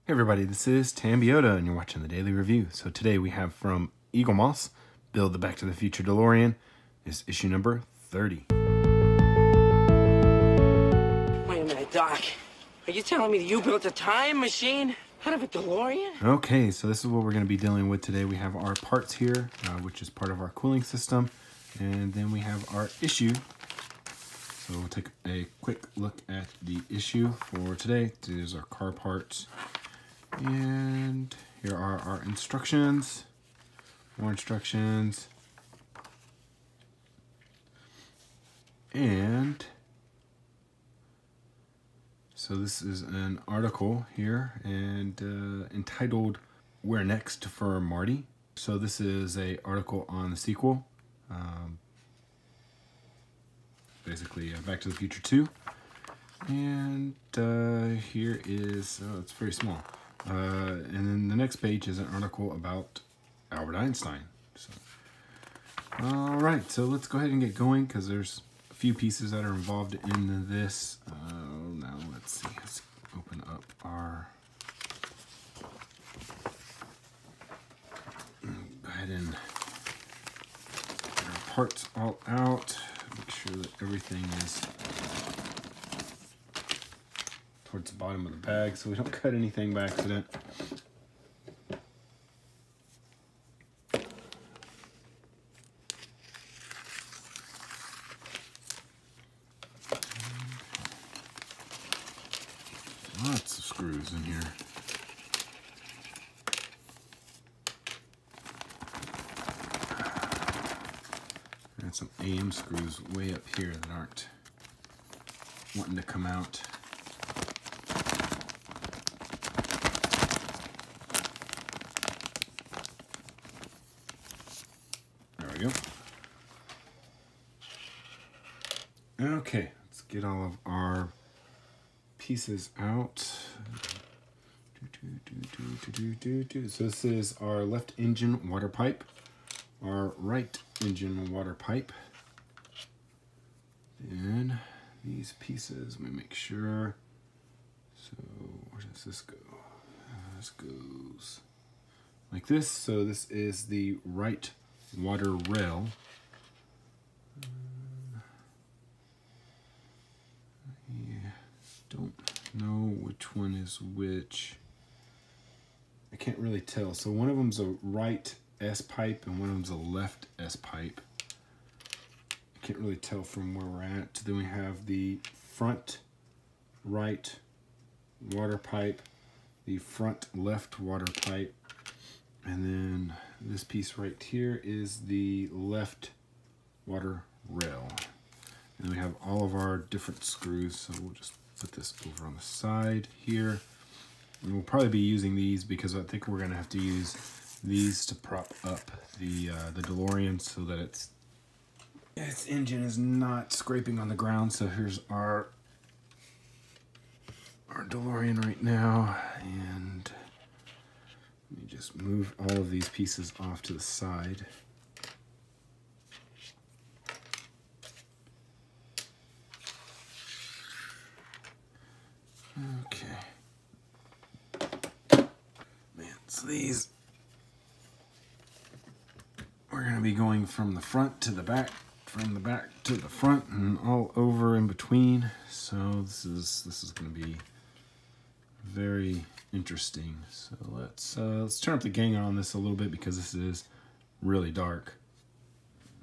Hey everybody, this is Tambiota and you're watching the Daily Review. So today we have from Eaglemoss, Build the Back to the Future DeLorean, is issue number 30. Wait a minute, Doc. Are you telling me that you built a time machine out of a DeLorean? Okay, so this is what we're going to be dealing with today. We have our parts here, which is part of our cooling system, and then we have our issue. So we'll take a quick look at the issue for today. These are car parts. And here are our instructions, more instructions, and so this is an article here and entitled "Where Next for Marty." So this is a article on the sequel, basically Back to the Future 2, and here is, oh, it's very small. And then the next page is an article about Albert Einstein. So, all right, so let's go ahead and get going because there's a few pieces that are involved in this. Now let's see. Let's open up our. Go ahead and get our parts all out. Make sure that everything is towards the bottom of the bag so we don't cut anything by accident. Lots of screws in here. And some AM screws way up here that aren't wanting to come out. Go. Okay, let's get all of our pieces out. So this is our left engine water pipe, our right engine water pipe. Then these pieces, let me make sure. So where does this go? This goes like this. So this is the right water rail. I don't know which one is which. I can't really tell. So one of them's a right S pipe and one of them's a left S pipe. I can't really tell from where we're at. Then we have the front right water pipe, the front left water pipe, and then this piece right here is the left water rail. And we have all of our different screws, so we'll just put this over on the side here. And we'll probably be using these because I think we're gonna have to use these to prop up the DeLorean so that its engine is not scraping on the ground. So here's our DeLorean right now, and let me just move all of these pieces off to the side. Okay. Man, so these, we're going to be going from the front to the back, from the back to the front, and all over in between. So this is going to be very interesting. So let's turn up the gang on this a little bit because this is really dark.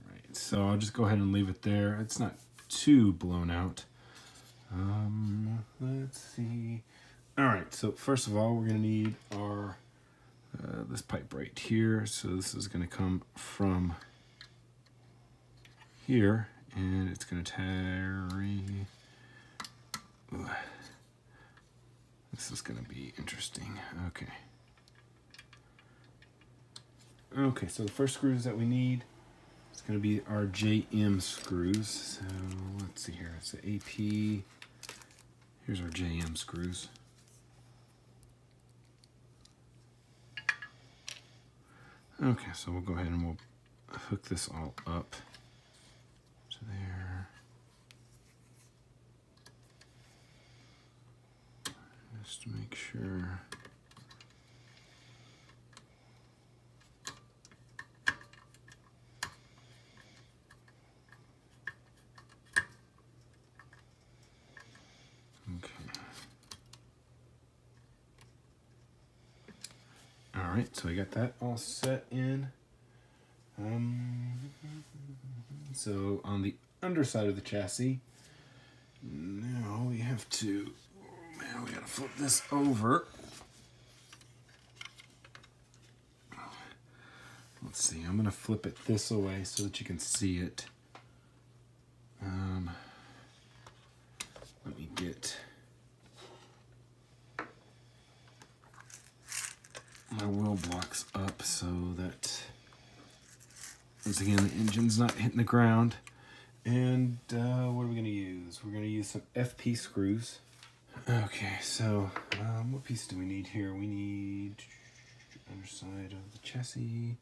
All right, so I'll just go ahead and leave it there. It's not too blown out. Let's see. All right, so first of all, we're gonna need our this pipe right here. So this is gonna come from here, and it's gonna carry. This is going to be interesting. Okay, so the first screws that we need is going to be our JM screws. So let's see here. It's the AP. Here's our JM screws. Okay, so we'll go ahead and we'll hook this all up to there. Just to make sure. right, so I got that all set in. So on the underside of the chassis, now we have to, oh man, we gotta flip this over. Let's see, I'm gonna flip it this way so that you can see it. Let me get my wheel blocks up so that, once again, the engine's not hitting the ground. And what are we going to use? We're going to use some FP screws. Okay, so what piece do we need here? We need underside of the chassis.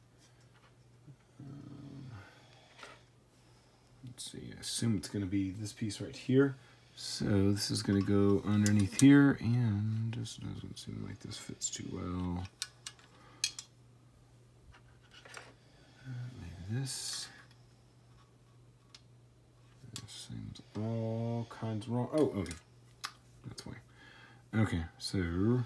Let's see, I assume it's going to be this piece right here. So this is going to go underneath here, and just doesn't seem like this fits too well. Maybe this. This seems all kinds wrong. Oh, okay. That's why. Okay, so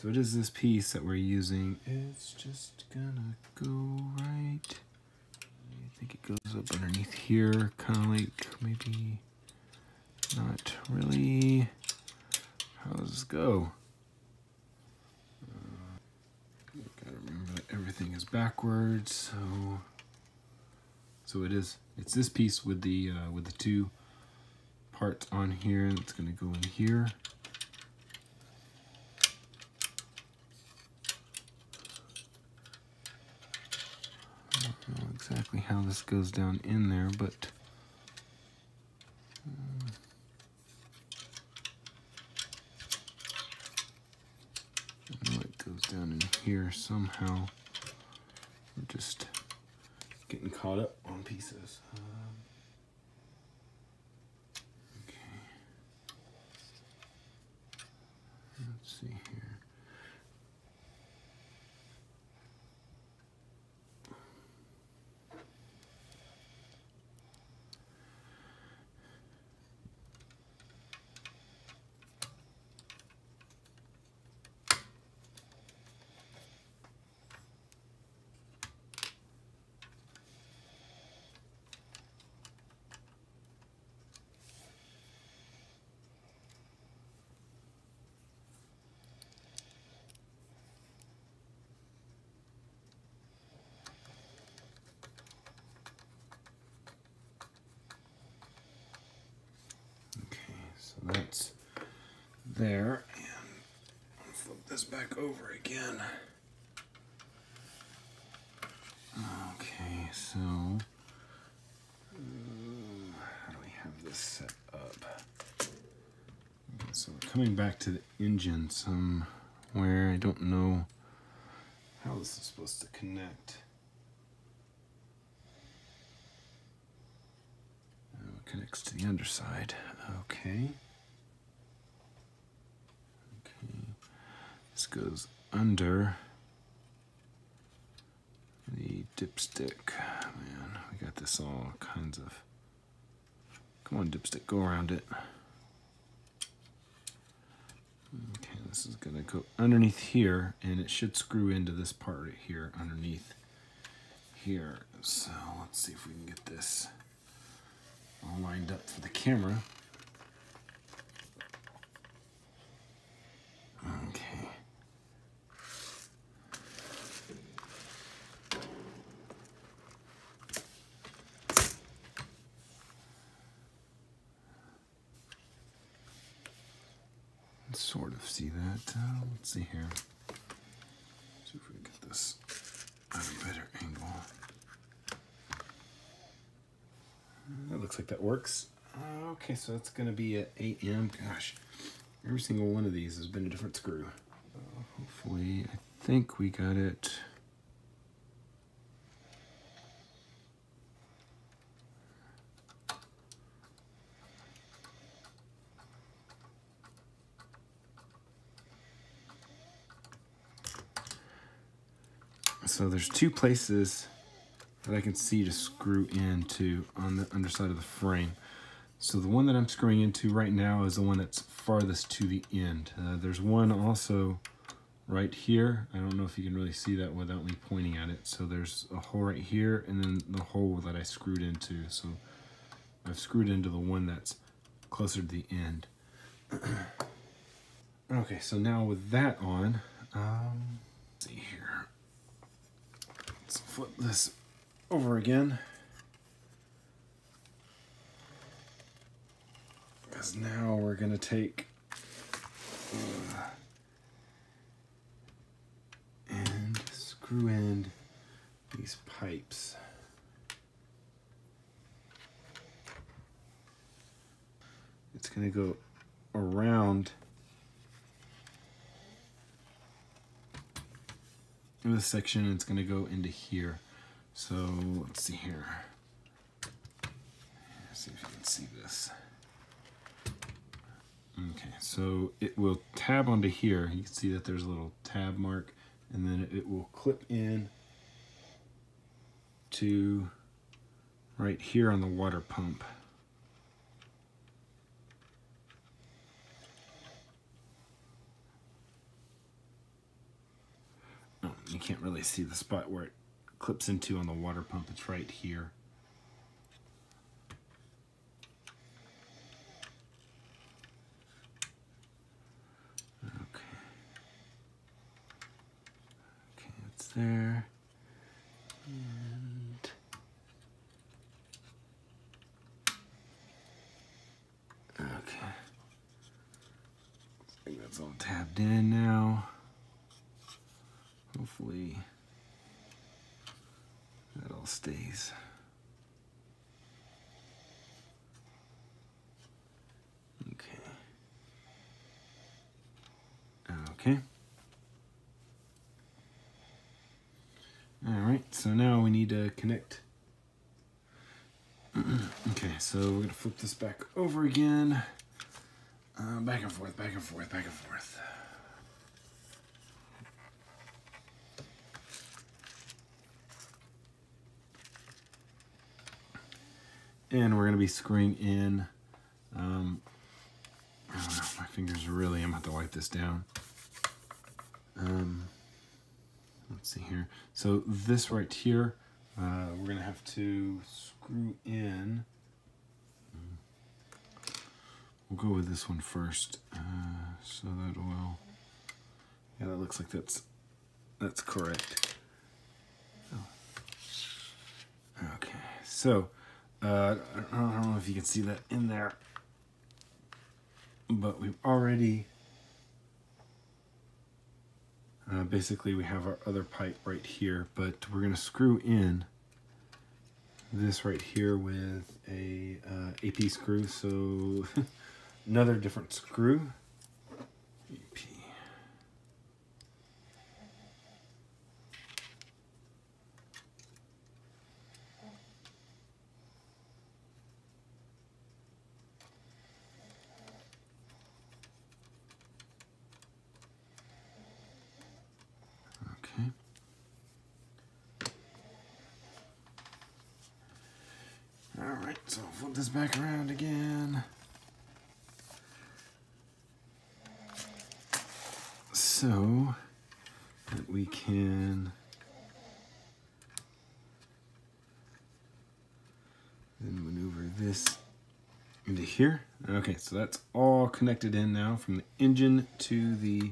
it is this piece that we're using. It's just gonna go right. I think it goes up underneath here, kind of like maybe not really. How does this go? Gotta remember that everything is backwards. So it's this piece with the two parts on here that's gonna go in here. I don't know exactly how this goes down in there, but I know it goes down in here somehow. We're just getting caught up on pieces. Okay. Let's see here. That's there, and I'll flip this back over again. Okay, so how do we have this set up? Okay, so we're coming back to the engine somewhere. I don't know how this is supposed to connect. It connects to the underside. Okay. This goes under the dipstick. Man, we got this all kinds of... Come on, dipstick, go around it. Okay, this is gonna go underneath here, and it should screw into this part right here underneath here. So let's see if we can get this all lined up for the camera. Okay. Sort of see that. Let's see here. See if we can get this at a better angle. That looks like that works. Okay, so it's going to be at 8M. Gosh, every single one of these has been a different screw. Hopefully, I think we got it. So there's two places that I can see to screw into on the underside of the frame. So the one that I'm screwing into right now is the one that's farthest to the end. There's one also right here. I don't know if you can really see that without me pointing at it. So there's a hole right here, and then the hole that I screwed into. So I've screwed into the one that's closer to the end. Okay, so now with that on, let's see here. Let's flip this over again. Because now we're going to take and screw in these pipes. It's going to go around this section, and it's going to go into here. So let's see here. Let's see if you can see this. Okay, so it will tab onto here. You can see that there's a little tab mark, and then it will clip in to right here on the water pump. Oh, you can't really see the spot where it clips into on the water pump. It's right here. There, and okay, I think that's all tabbed in now. Hopefully that all stays. Okay. Okay. Alright, so now we need to connect. Okay, so we're going to flip this back over again. Back and forth, back and forth, back and forth. And we're going to be screwing in, I don't know, my fingers are really, I'm going to have to wipe this down. Let's see here. So this right here, we're going to have to screw in. We'll go with this one first. So that will, yeah, that looks like that's correct. Oh. Okay, so I don't know if you can see that in there, but we've already basically we have our other pipe right here, but we're going to screw in this right here with a AP screw, so another different screw. AP. Okay. All right, so flip this back around again. So that we can then maneuver this into here. Okay, so that's all connected in now from the engine to the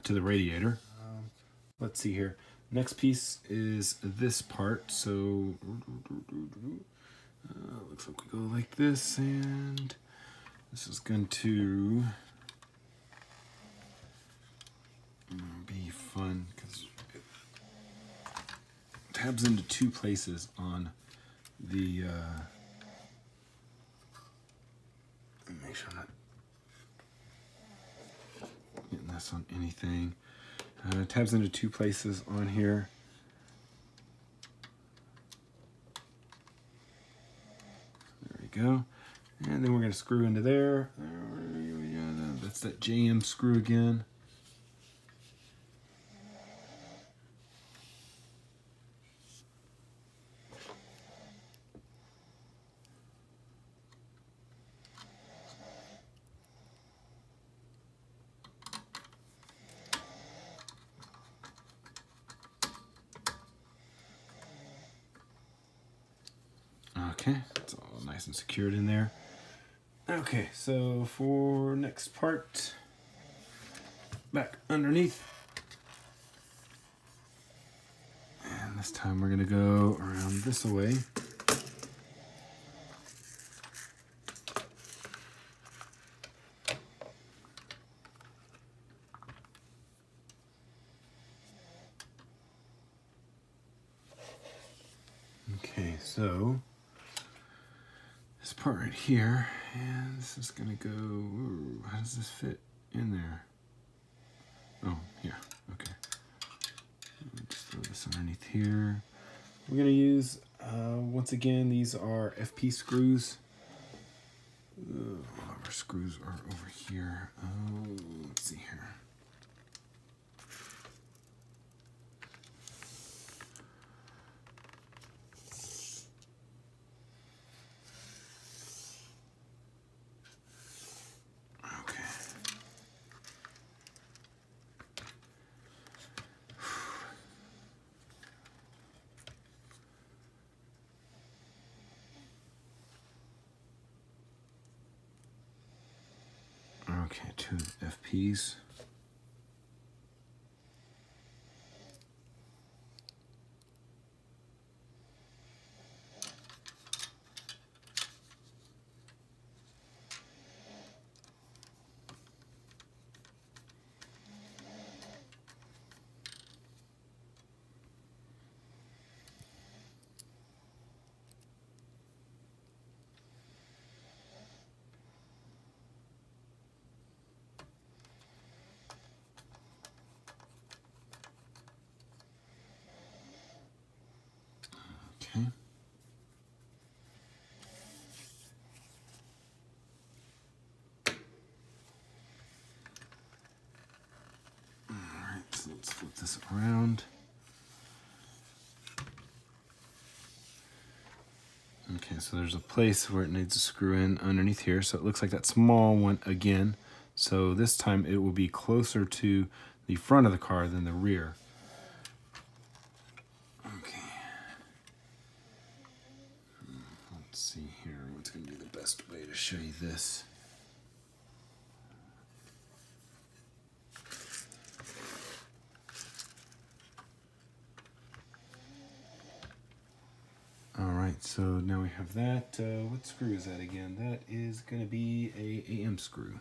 radiator. Let's see here. Next piece is this part. So looks like we go like this, and this is going to be fun because it tabs into two places on the make sure I'm not getting this on anything. It tabs into two places on here. There we go. And then we're going to screw into there. That's that JM screw again. Okay, it's all nice and secured in there. Okay, so for next part, back underneath. And this time we're gonna go around this way. Okay, so this part right here, and this is gonna go, ooh, how does this fit in there? Oh, here, okay. Just throw this underneath here. We're gonna use, once again, these are FP screws. Our screws are over here. Let's see here. Okay, 2 FPs. Okay. All right, so let's flip this around. Okay, so there's a place where it needs to screw in underneath here. So it looks like that small one again. So this time it will be closer to the front of the car than the rear. Okay. Let's see here. What's going to be the best way to show you this? Alright, so now we have that. What screw is that again? That is going to be a AM screw.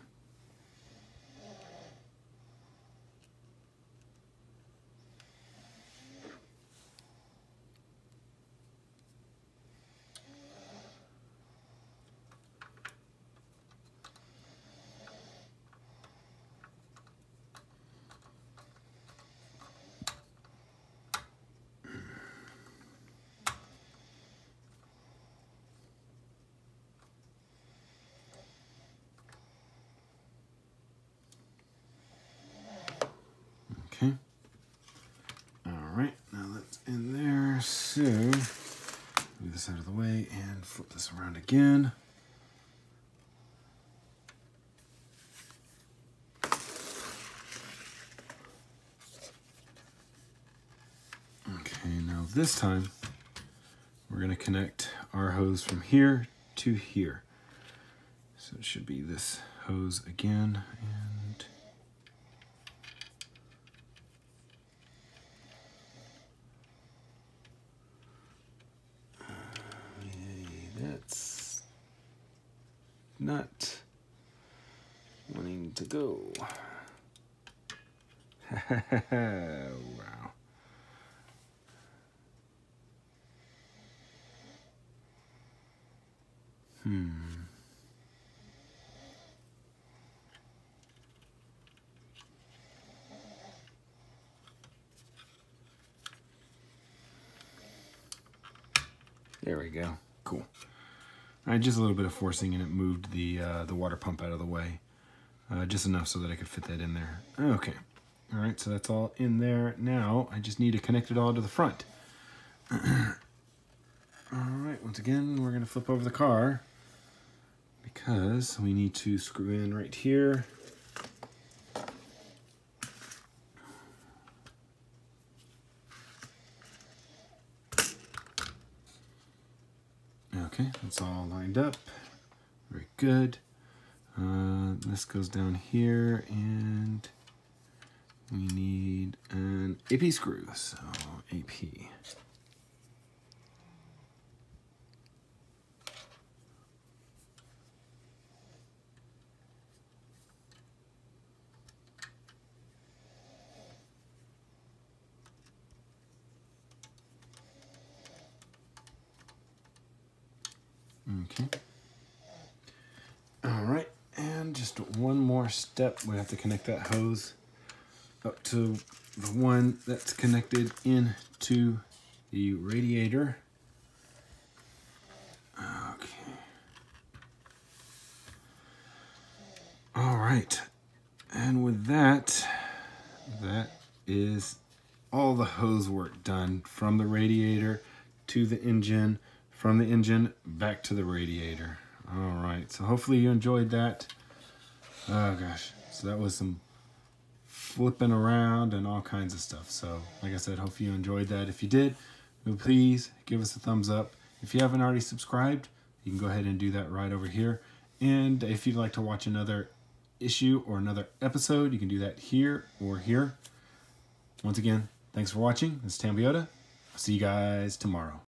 Okay. Alright, now that's in there. So, move this out of the way and flip this around again. Okay, now this time we're going to connect our hose from here to here. So it should be this hose again, and that's not wanting to go. Wow. There we go. Cool. All right, just a little bit of forcing and it moved the water pump out of the way. Just enough so that I could fit that in there. Okay. All right, so that's all in there. Now I just need to connect it all to the front. All right, once again, we're going to flip over the car because we need to screw in right here. Okay, lined up. Very good. This goes down here, and we need an AP screw, so AP. Okay. All right, and just one more step. We have to connect that hose up to the one that's connected into the radiator. Okay. All right, and with that, that is all the hose work done from the radiator to the engine, from the engine back to the radiator. All right, so hopefully you enjoyed that. Oh gosh, so that was some flipping around and all kinds of stuff. So like I said, hopefully you enjoyed that. If you did, please give us a thumbs up. If you haven't already subscribed, you can go ahead and do that right over here. And if you'd like to watch another issue or another episode, you can do that here or here. Once again, thanks for watching. This is Tambiota. I'll see you guys tomorrow.